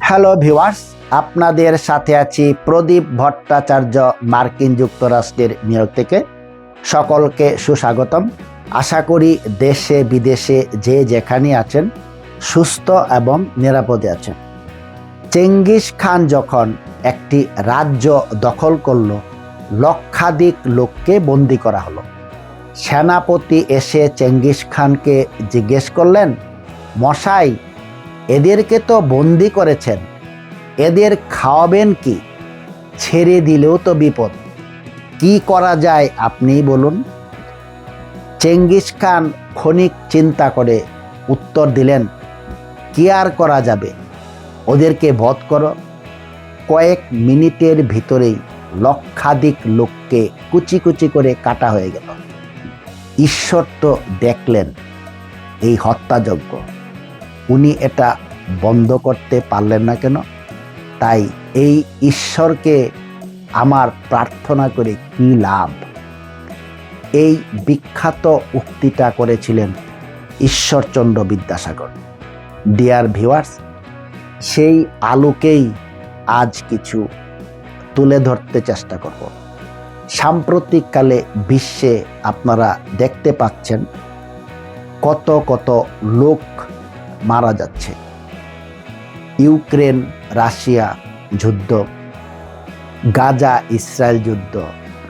Hello viewers, আপনাদের সাথে আছি প্রদীপ ভট্টাচার্য, মার্কিন যুক্তরাষ্ট্রের নিউইয়র্ক থেকে। সকলকে সুস্বাগতম। আশা করি দেশে বিদেশে যে যেখানে আছেন সুস্থ এবং নিরাপদে আছেন। চেঙ্গিস খান যখন একটি রাজ্য দখল করল, লক্ষাধিক লোককে বন্দী করা হলো। সেনাপতি এসে চেঙ্গিস খানকে জিজ্ঞেস করলেন, মশাই, এদেরকে তো বন্দি করেছেন, এদের খাওয়াবেন কি? ছেড়ে দিলেও তো বিপদ, কি করা যায় আপনি বলুন। চেঙ্গিস খান ক্ষণিক চিন্তা করে উত্তর দিলেন, কি আর করা যাবে, ওদেরকে বধ করো। কয়েক মিনিটের ভিতরেই লক্ষাধিক লোককে কুচি কুচি করে কাটা হয়ে গেল। ঈশ্বর তো দেখলেন এই হত্যাযজ্ঞ, উনি এটা বন্ধ করতে পারলেন না কেন? তাই এই ঈশ্বরকে আমার প্রার্থনা করে কি লাভ? এই বিখ্যাত উক্তিটা করেছিলেন ঈশ্বরচন্দ্র বিদ্যাসাগর। ডিয়ার ভিউয়ার্স, সেই আলোকেই আজ কিছু তুলে ধরতে চেষ্টা করব। সাম্প্রতিককালে বিশ্বে আপনারা দেখতে পাচ্ছেন কত কত লোক মারা যাচ্ছে। ইউক্রেন রাশিয়া যুদ্ধ, গাজা ইসরায়েল যুদ্ধ,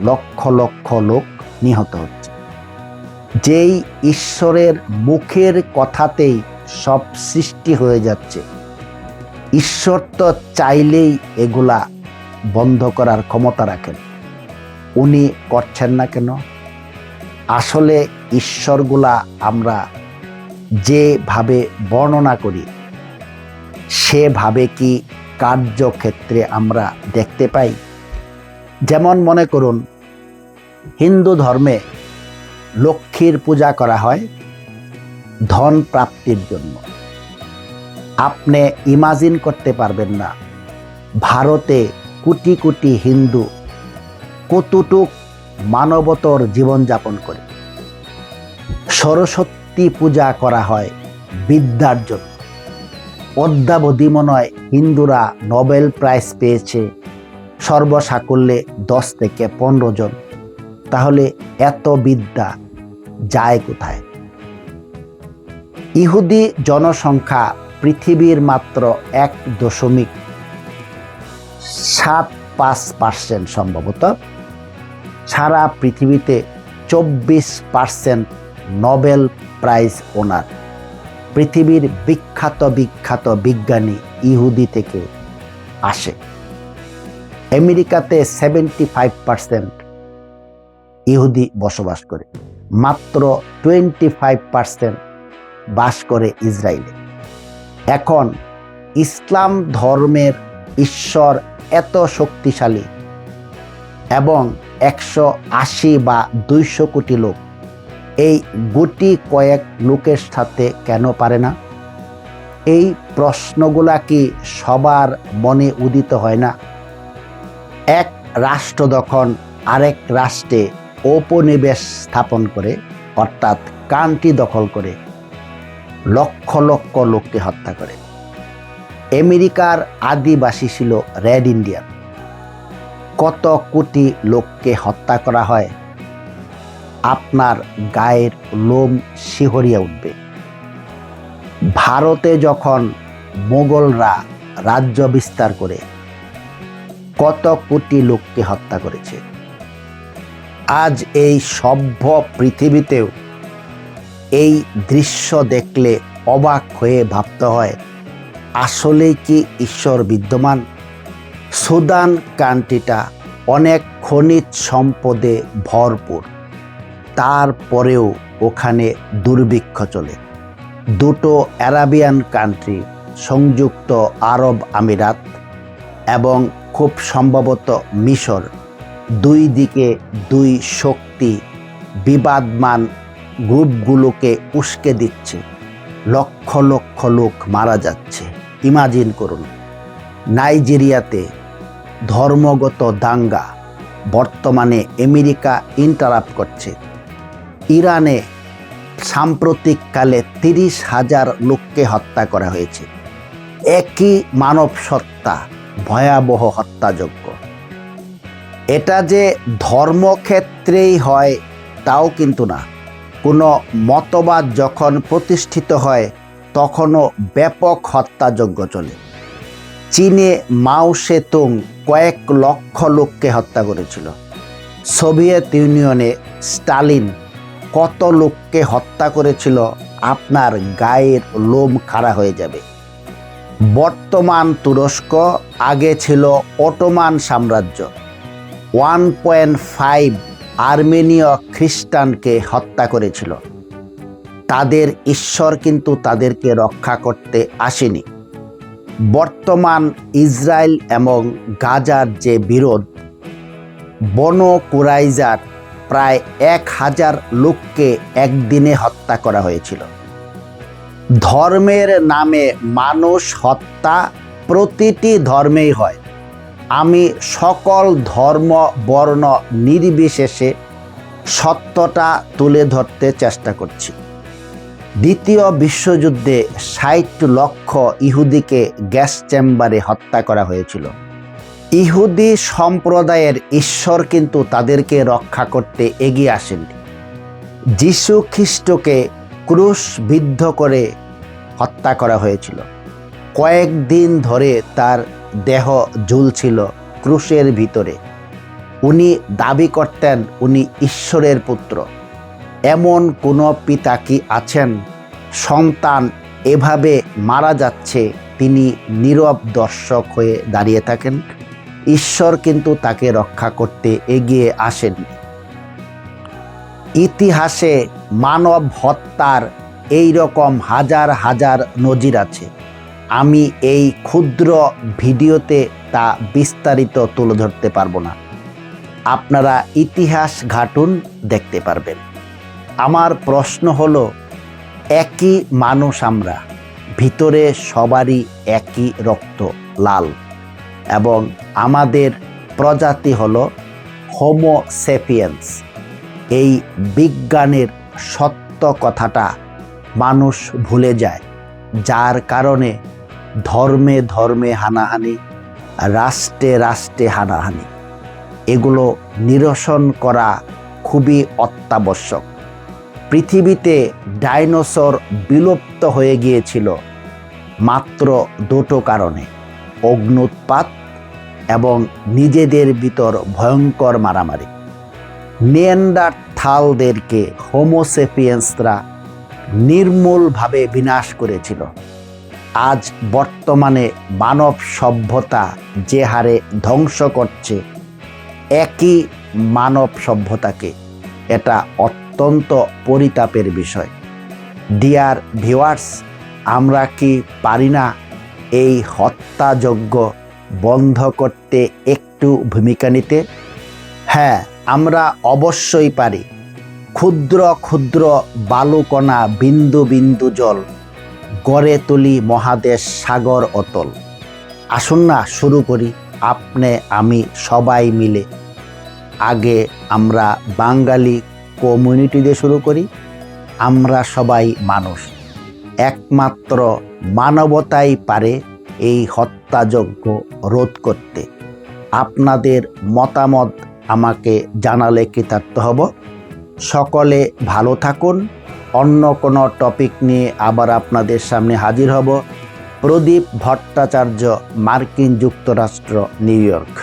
লক্ষ লক্ষ লোক নিহত হচ্ছে। যেই ঈশ্বরের মুখের কথাতেই সব সৃষ্টি হয়ে যাচ্ছে, ঈশ্বর তো চাইলেই এগুলা বন্ধ করার ক্ষমতা রাখেন, উনি করছেন না কেন? আসলে ঈশ্বরগুলা আমরা যেভাবে বর্ণনা করি সেভাবে কি কার্যক্ষেত্রে আমরা দেখতে পাই? যেমন মনে করুন, হিন্দু ধর্মে লক্ষ্মীর পূজা করা হয় ধন প্রাপ্তির জন্য। আপনি ইমাজিন করতে পারবেন না ভারতে কোটি কোটি হিন্দু কতটুক মানবতর জীবনযাপন করে। সরস্বতী পূজা করা হয় বিদ্যার জন্য। অদ্যাবধি মনে হয় হিন্দুরা নোবেল প্রাইজ পেয়েছে সর্বসাকুল্যে 10 থেকে 15 জন। তাহলে এত বিদ্যা যায় কোথায়? ইহুদি জনসংখ্যা পৃথিবীর মাত্র 1.75% সম্ভবত। সারা পৃথিবীতে 24% নোবেল প্রাইজ ওনার। পৃথিবীর বিখ্যাত বিখ্যাত বিজ্ঞানী ইহুদি থেকে আসে। আমেরিকাতে 75% ইহুদি বসবাস করে, মাত্র 25% বাস করে ইসরায়েলে। এখন ইসলাম ধর্মের ঈশ্বর এত শক্তিশালী এবং 180 বা 200 কোটি লোক এই গুটি কয়েক লোকের সাথে কেন পারে না? এই প্রশ্নগুলা কি সবার মনে উদিত হয় না? এক রাষ্ট্র যখন আরেক রাষ্ট্রে উপনিবেশ স্থাপন করে, অর্থাৎ কান্ট্রি দখল করে, লক্ষ লক্ষ লোককে হত্যা করে। আমেরিকার আদিবাসী ছিল রেড ইন্ডিয়ান। কত কোটি লোককে হত্যা করা হয়, আপনার গায়ের লোম শিহরিয়া উঠবে। ভারতে যখন মোগলরা রাজ্য বিস্তার করে কত কোটি লোককে হত্যা করেছে। আজ এই সভ্য পৃথিবীতেও এই দৃশ্য দেখলে অবাক হয়ে ভাবতে হয়, আসলেই কি ঈশ্বর বিদ্যমান? সুদান কান্ট্রিটা অনেক খনিজ সম্পদে ভরপুর, তারপরেও ওখানে দুর্ভিক্ষ চলে। দুটো আরাবিয়ান কান্ট্রি, সংযুক্ত আরব আমিরাত এবং খুব সম্ভবত মিশর, দুই দিকে দুই শক্তি বিবাদমান গ্রুপগুলোকে উস্কে দিচ্ছে। লক্ষ লক্ষ লোক মারা যাচ্ছে। ইমাজিন করুন, নাইজেরিয়াতে ধর্মগত দাঙ্গা, বর্তমানে আমেরিকা ইন্টারাপ্ট করছে। ইরানে সাম্প্রতিককালে 30,000 লোককে হত্যা করা হয়েছে। একই মানব সত্তা ভয়াবহ হত্যাযজ্ঞ। এটা যে ধর্মক্ষেত্রেই হয় তাও কিন্তু না। কোনো মতবাদ যখন প্রতিষ্ঠিত হয় তখনও ব্যাপক হত্যাযজ্ঞ চলে। চীনে মাও সেতুং কয়েক লক্ষ লোককে হত্যা করেছিল। সোভিয়েত ইউনিয়নে স্টালিন কত লোককে হত্যা করেছিল আপনার গায়ের লোম খাড়া হয়ে যাবে। বর্তমান তুরস্ক আগে ছিল অটোমান সাম্রাজ্য। 1.5 আর্মেনীয় খ্রিস্টানকে হত্যা করেছিল। তাদের ঈশ্বর কিন্তু তাদেরকে রক্ষা করতে আসেনি। বর্তমান ইসরায়েল এবং গাজার যে বিরোধ, বনু কুরাইজার প্রায় 1000 লোককে একদিনে হত্যা করা হয়েছিল। ধর্মের নামে মানুষ হত্যা প্রতিটি ধর্মেই হয়। আমি সকল ধর্ম বর্ণ নির্বিশেষে সত্যটা তুলে ধরতে চেষ্টা করছি। দ্বিতীয় বিশ্বযুদ্ধে 60 লক্ষ ইহুদিকে গ্যাস চেম্বারে হত্যা করা হয়েছিল। ইহুদি সম্প্রদায়ের ঈশ্বর কিন্তু তাদেরকে রক্ষা করতে এগিয়ে আসেননি। যীশু খ্রিস্টকে ক্রুশবিদ্ধ করে হত্যা করা হয়েছিল। কয়েকদিন ধরে তার দেহ ঝুলছিল ক্রুশের ভিতরে। উনি দাবি করতেন উনি ঈশ্বরের পুত্র। এমন কোনো পিতা কি আছেন সন্তান এভাবে মারা যাচ্ছে তিনি নীরব দর্শক হয়ে দাঁড়িয়ে থাকেন? ঈশ্বর কিন্তু তাকে রক্ষা করতে এগিয়ে আসেন। ইতিহাসে মানব হত্যার এই রকম হাজার হাজার নজির আছে। আমি এই ক্ষুদ্র ভিডিওতে তা বিস্তারিত তুলে ধরতে পারবো না। আপনারা ইতিহাস ঘাটুন, দেখতে পারবেন। আমার প্রশ্ন হলো, একই মানুষ আমরা, ভিতরে সবারই একই রক্ত লাল, এবং আমাদের প্রজাতি হলো হোমো সেপিয়েন্স। এই বিজ্ঞানের সত্য কথাটা মানুষ ভুলে যায়, যার কারণে ধর্মে ধর্মে হানাহানি, রাষ্ট্রে রাষ্ট্রে হানাহানি। এগুলো নিরসন করা খুবই অত্যাবশ্যক। পৃথিবীতে ডাইনোসর বিলুপ্ত হয়ে গিয়েছিল মাত্র দুটো কারণে: অগ্ন্যুৎপাত এবং নিজেদের ভিতর ভয়ঙ্কর মারামারি। নেয়ান্ডারথালদেরকে হোমোসেপিয়েন্সরা নির্মূলভাবে বিনাশ করেছিল। আজ বর্তমানে মানব সভ্যতা যে হারে ধ্বংস করছে একই মানব সভ্যতাকে, এটা অত্যন্ত পরিতাপের বিষয়। ডিয়ার ভিউয়ার্স, আমরা কি পারি না এই হত্যাযজ্ঞ বন্ধ করতে একটু ভূমিকা নিতে? হ্যাঁ, আমরা অবশ্যই পারি। ক্ষুদ্র ক্ষুদ্র বালুকণা, বিন্দু বিন্দু জল গড়ে তুলি মহাদেশ সাগর অতল। আসুন না শুরু করি, আপনি আমি সবাই মিলে। আগে আমরা বাঙালি কমিউনিটি দিয়ে শুরু করি। আমরা সবাই মানুষ, একমাত্র মানবতাই পারে এই হত্যাযজ্ঞ রোধ করতে। আপনাদের মতামত আমাকে জানালে কৃতার্থ হব। সকলে ভালো থাকুন। অন্য কোনো টপিক নিয়ে আবার আপনাদের সামনে হাজির হব। প্রদীপ ভট্টাচার্য, মার্কিন যুক্তরাষ্ট্র, নিউ ইয়র্ক।